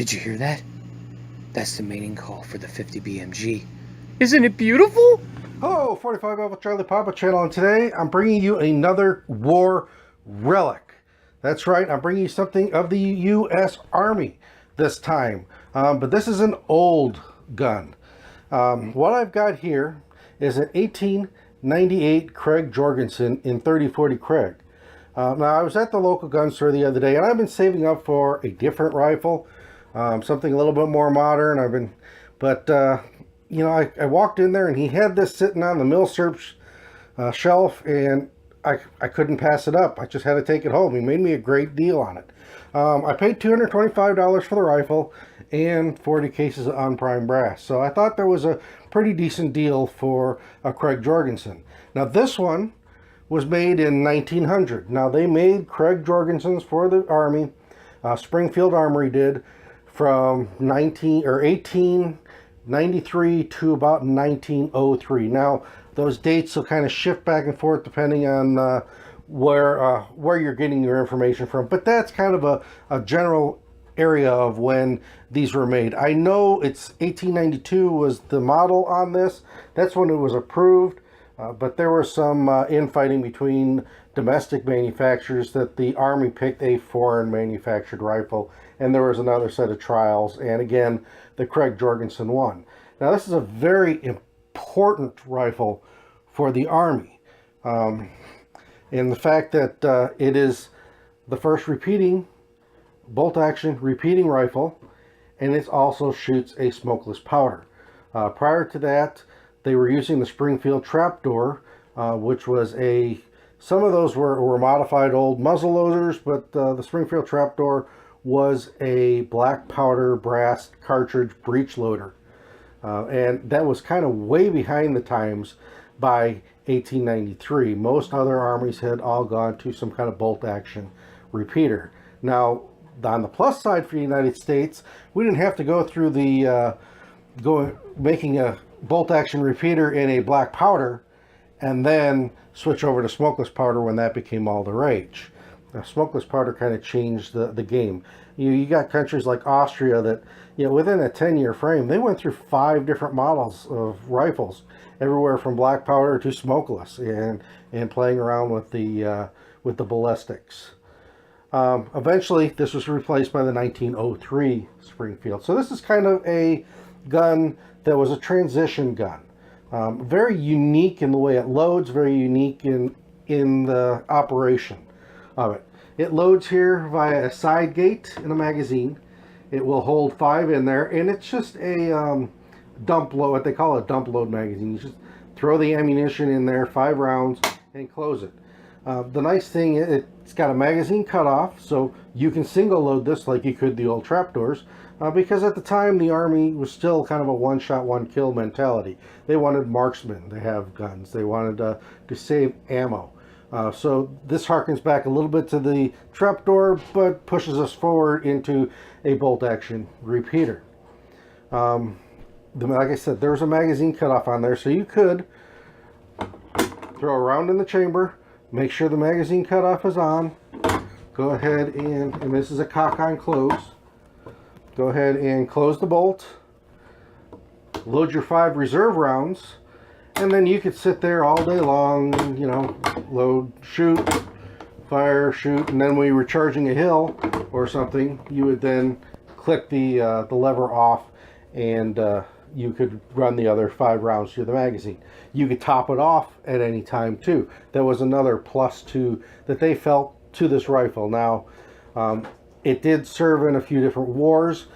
Did you hear that? That's the mating call for the 50 BMG. Isn't it beautiful? Hello, 45 Alpha Charlie Papa channel, and today I'm bringing you another war relic. That's right, I'm bringing you something of the U.S. Army this time. But this is an old gun. What I've got here is an 1898 Krag Jorgensen in 3040 Krag. Now, I was at the local gun store the other day, and I've been saving up for a different rifle, something a little bit more modern. You know, I walked in there and he had this sitting on the Milsurp shelf, and I couldn't pass it up. I just had to take it home. He made me a great deal on it. I paid $225 for the rifle and 40 cases of unprimed brass. So I thought there was a pretty decent deal for a Krag Jorgensen. Now this one was made in 1900. Now they made Krag Jorgensens for the Army. Springfield Armory did from 1893 to about 1903. Now those dates will kind of shift back and forth depending on where you're getting your information from, but that's kind of a general area of when these were made. I know it's 1892 was the model on this. That's when it was approved, but there was some infighting between domestic manufacturers that the Army picked a foreign manufactured rifle, and there was another set of trials, and again the Krag Jorgensen won. Now this is a very important rifle for the Army, and the fact that it is the first repeating bolt-action repeating rifle, and it also shoots a smokeless powder. Prior to that, they were using the Springfield trapdoor, which was some of those were modified old muzzle loaders, but the Springfield trapdoor was a black powder brass cartridge breech loader. And that was kind of way behind the times by 1893. Most other armies had all gone to some kind of bolt-action repeater. Now, on the plus side for the United States, we didn't have to go through the making a bolt-action repeater in a black powder and then switch over to smokeless powder when that became all the rage. Now, smokeless powder kind of changed the game. You got countries like Austria that, you know, within a 10-year frame, they went through 5 different models of rifles, everywhere from black powder to smokeless, and playing around with the ballistics. Eventually, this was replaced by the 1903 Springfield. So this is kind of a gun that was a transition gun. Very unique in the way it loads, very unique in the operation of it. It loads here via a side gate in a magazine. It will hold 5 in there, and it's just a dump load, what they call a dump load magazine. You just throw the ammunition in there, 5 rounds, and close it. The nice thing, it's got a magazine cutoff, so you can single load this like you could the old trapdoors, because at the time the Army was still kind of a one-shot, one-kill mentality. They wanted marksmen to have guns. They wanted to save ammo. So this harkens back a little bit to the trapdoor, but pushes us forward into a bolt-action repeater. Like I said, there's a magazine cutoff on there, so you could throw a round in the chamber, make sure the magazine cutoff is on, go ahead and this is a cock-on close, go ahead and close the bolt, load your 5 reserve rounds, and then you could sit there all day long, you know, load, shoot, fire, shoot, and then when you were charging a hill or something, you would then click the lever off, and you could run the other 5 rounds through the magazine. You could top it off at any time too. That was another plus to that they felt to this rifle. Now, it did serve in a few different wars.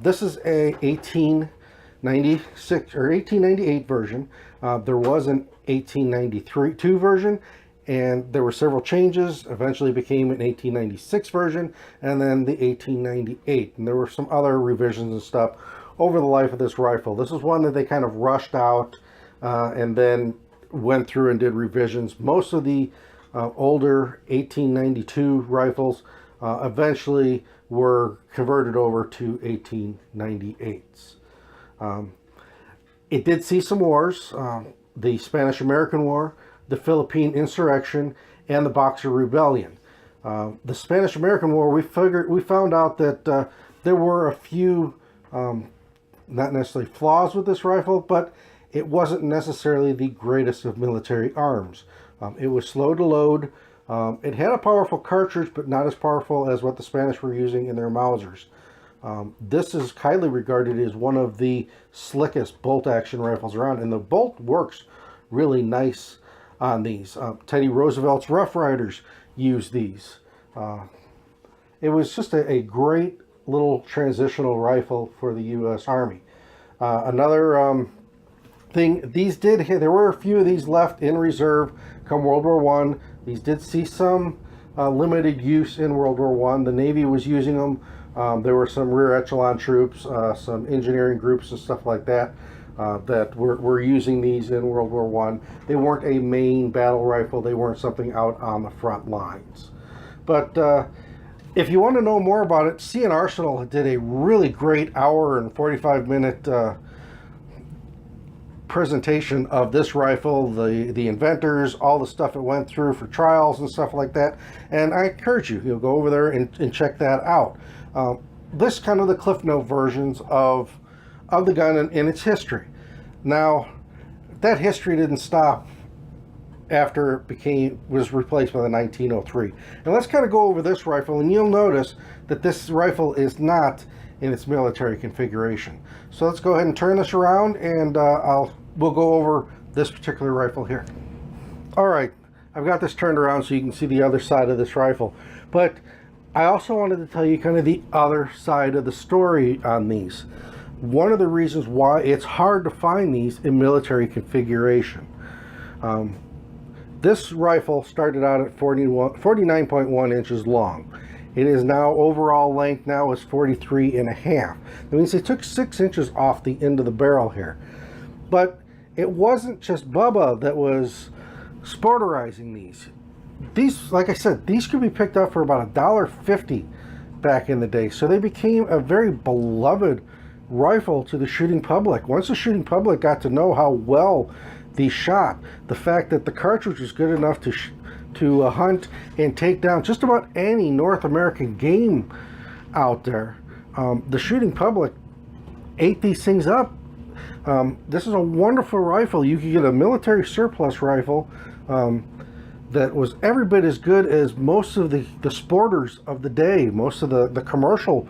This is a 1896 or 1898 version. There was an 1892 version, and there were several changes. Eventually became an 1896 version, and then the 1898. And there were some other revisions and stuff over the life of this rifle. This is one that they kind of rushed out and then went through and did revisions. Most of the older 1892 rifles eventually were converted over to 1898s. It did see some wars, the Spanish-American War, the Philippine Insurrection, and the Boxer Rebellion. The Spanish-American War, we found out that There were a few, not necessarily flaws with this rifle, but it wasn't necessarily the greatest of military arms. It was slow to load. It had a powerful cartridge, but not as powerful as what the Spanish were using in their Mausers. This is highly regarded as one of the slickest bolt action rifles around, and the bolt works really nice on these. Teddy Roosevelt's Rough Riders used these. It was just a great little transitional rifle for the U.S. Army. Another thing, there were a few of these left in reserve come World War I. These did see some limited use in World War I. The Navy was using them. There were some rear echelon troops, some engineering groups and stuff like that that were using these in World War I. They weren't a main battle rifle. They weren't something out on the front lines. But if you want to know more about it, C&N Arsenal did a really great hour and 45-minute presentation of this rifle, the inventors, all the stuff it went through for trials and stuff like that. And I encourage you, go over there and check that out. This kind of the Cliff Note versions of the gun and its history. Now, that history didn't stop after it was replaced by the 1903. And let's kind of go over this rifle, and you'll notice that this rifle is not in its military configuration. So let's go ahead and turn this around, and we'll go over this particular rifle here. All right, I've got this turned around so you can see the other side of this rifle. But I also wanted to tell you kind of the other side of the story on these. One of the reasons why it's hard to find these in military configuration. This rifle started out at 49.1 inches long. It is now, overall length now is 43.5. That means they took 6 inches off the end of the barrel here. But it wasn't just Bubba that was sporterizing these. These, like I said, these could be picked up for about $1.50 back in the day. So they became a very beloved rifle to the shooting public. Once the shooting public got to know how well these shot, the fact that the cartridge was good enough to hunt and take down just about any North American game out there, the shooting public ate these things up. This is a wonderful rifle. You could get a military surplus rifle that was every bit as good as most of the sporters of the day, most of the commercial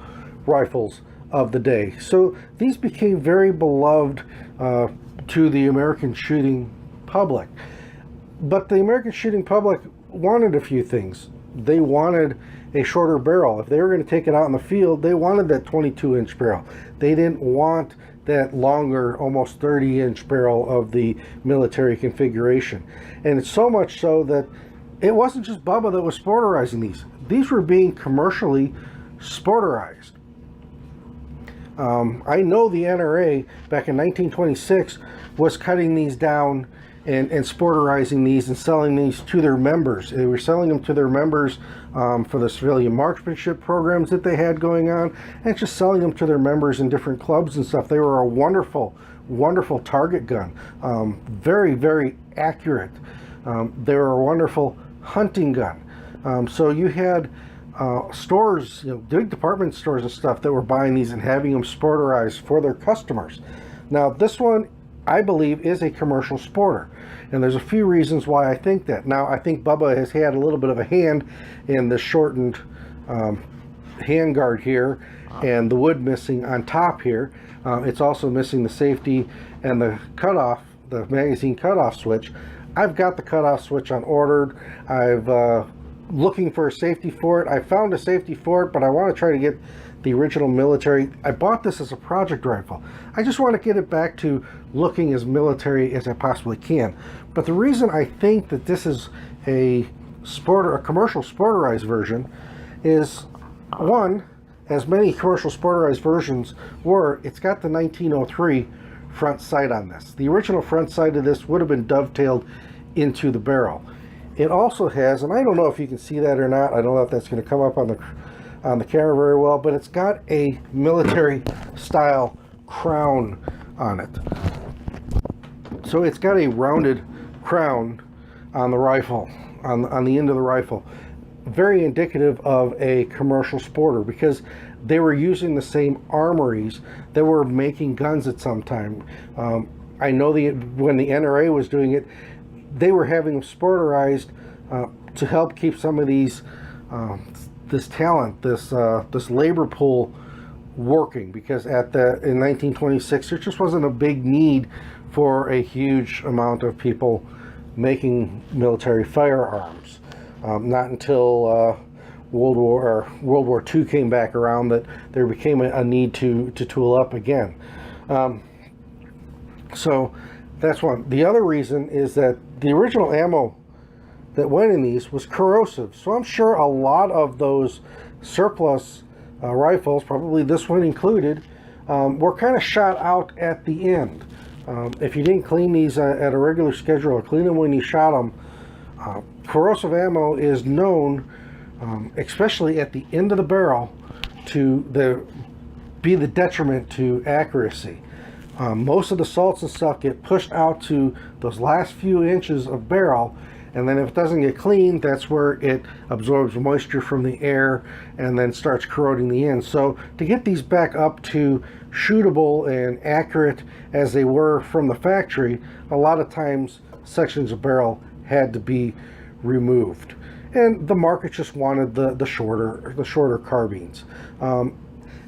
rifles of the day. So these became very beloved to the American shooting public. But the American shooting public wanted a few things. They wanted a shorter barrel. If they were going to take it out in the field, they wanted that 22-inch barrel. They didn't want that longer, almost 30-inch barrel of the military configuration. And it's so much so that it wasn't just Bubba that was sporterizing these. These were being commercially sporterized. I know the NRA back in 1926 was cutting these down and sporterizing these and selling these to their members. They were selling them to their members for the civilian marksmanship programs that they had going on, and just selling them to their members in different clubs and stuff. They were a wonderful, wonderful target gun. Very, very accurate. They were a wonderful hunting gun. So you had stores, big department stores and stuff that were buying these and having them sporterized for their customers. Now this one, I believe, is a commercial sporter, and there's a few reasons why I think that. Now I think Bubba has had a little bit of a hand in the shortened handguard here and the wood missing on top here. It's also missing the safety and the cutoff, the magazine cutoff switch. I've got the cutoff switch on ordered. I've looking for a safety for it. I found a safety for it, but I want to try to get the original military. I bought this as a project rifle. I just want to get it back to looking as military as I possibly can. But the reason I think that this is a commercial sporterized version is, one, as many commercial sporterized versions were, it's got the 1903 front sight on this. The original front sight of this would have been dovetailed into the barrel. It also has, and I don't know if you can see that or not, I don't know if that's going to come up on the camera very well, but it's got a military style crown on it. So it's got a rounded crown on the rifle, on the end of the rifle. very indicative of a commercial sporter because they were using the same armories that were making guns at some time. I know when the NRA was doing it, they were having them sporterized to help keep some of these this talent, this labor pool working, because in 1926 there just wasn't a big need for a huge amount of people making military firearms. Not until World War II came back around that there became a need to tool up again. So that's one. The other reason is that the original ammo that went in these was corrosive. So I'm sure a lot of those surplus rifles, probably this one included, were kind of shot out at the end. If you didn't clean these at a regular schedule or clean them when you shot them, corrosive ammo is known, especially at the end of the barrel, to be the detriment to accuracy. Most of the salts and stuff get pushed out to those last few inches of barrel, and then if it doesn't get cleaned, that's where it absorbs moisture from the air and then starts corroding the end. So to get these back up to shootable and accurate as they were from the factory, a lot of times sections of barrel had to be removed, and the market just wanted the shorter carbines.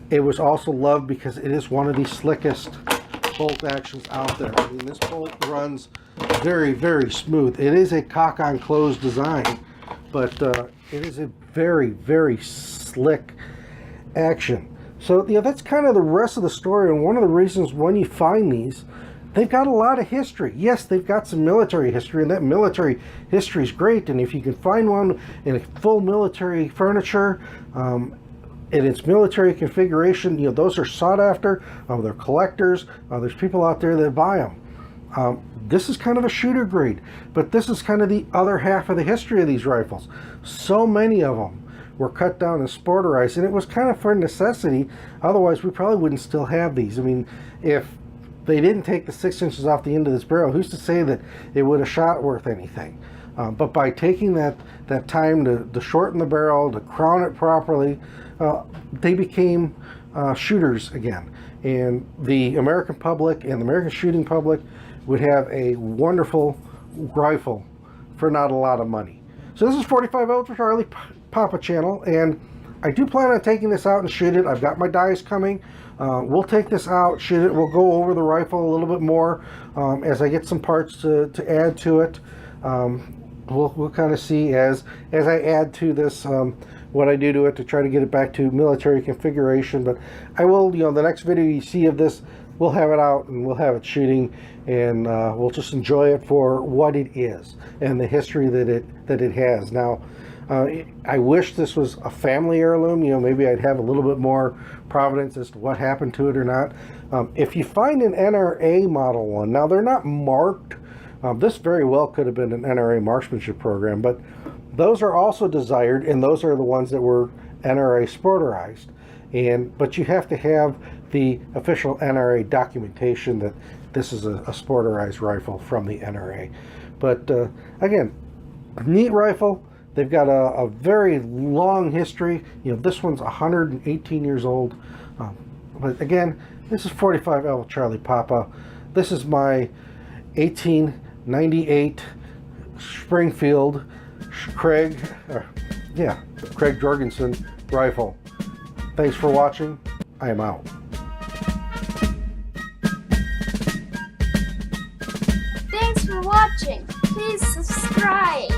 It was also loved because it is one of the slickest bolt actions out there. I mean, this bolt runs very, very smooth. It is a cock on close design, but it is a very, very slick action. So that's kind of the rest of the story, and one of the reasons when you find these, they've got a lot of history. Yes, they've got some military history, and that military history is great, and if you can find one in a full military furniture, in its military configuration, those are sought after. They're collectors. There's people out there that buy them. This is kind of a shooter grade, but this is kind of the other half of the history of these rifles. So many of them were cut down and sporterized, and it was kind of for necessity. Otherwise, we probably wouldn't still have these. I mean, if they didn't take the 6 inches off the end of this barrel, who's to say that it would have shot worth anything? But by taking that time to shorten the barrel, to crown it properly, they became shooters again. And the American public and the American shooting public would have a wonderful rifle for not a lot of money. So this is 45 Ultra Charlie Papa channel, and I do plan on taking this out and shoot it. I've got my dies coming. We'll take this out, shoot it. We'll go over the rifle a little bit more as I get some parts to add to it. We'll kind of see as I add to this what I do to it to try to get it back to military configuration. But I will, the next video you see of this, we'll have it out and we'll have it shooting, and we'll just enjoy it for what it is and the history that it has. Now, I wish this was a family heirloom. Maybe I'd have a little bit more providence as to what happened to it or not. If you find an NRA model one, now they're not marked. This very well could have been an NRA marksmanship program, but those are also desired, and those are the ones that were NRA sporterized. But you have to have the official NRA documentation that this is a sporterized rifle from the NRA. But again, neat rifle. They've got a very long history. This one's 118 years old. But again, this is 45 Alpha Charlie Papa. This is my 1898 Springfield Krag Jorgensen rifle. Thanks for watching. I am out. Thanks for watching. Please subscribe.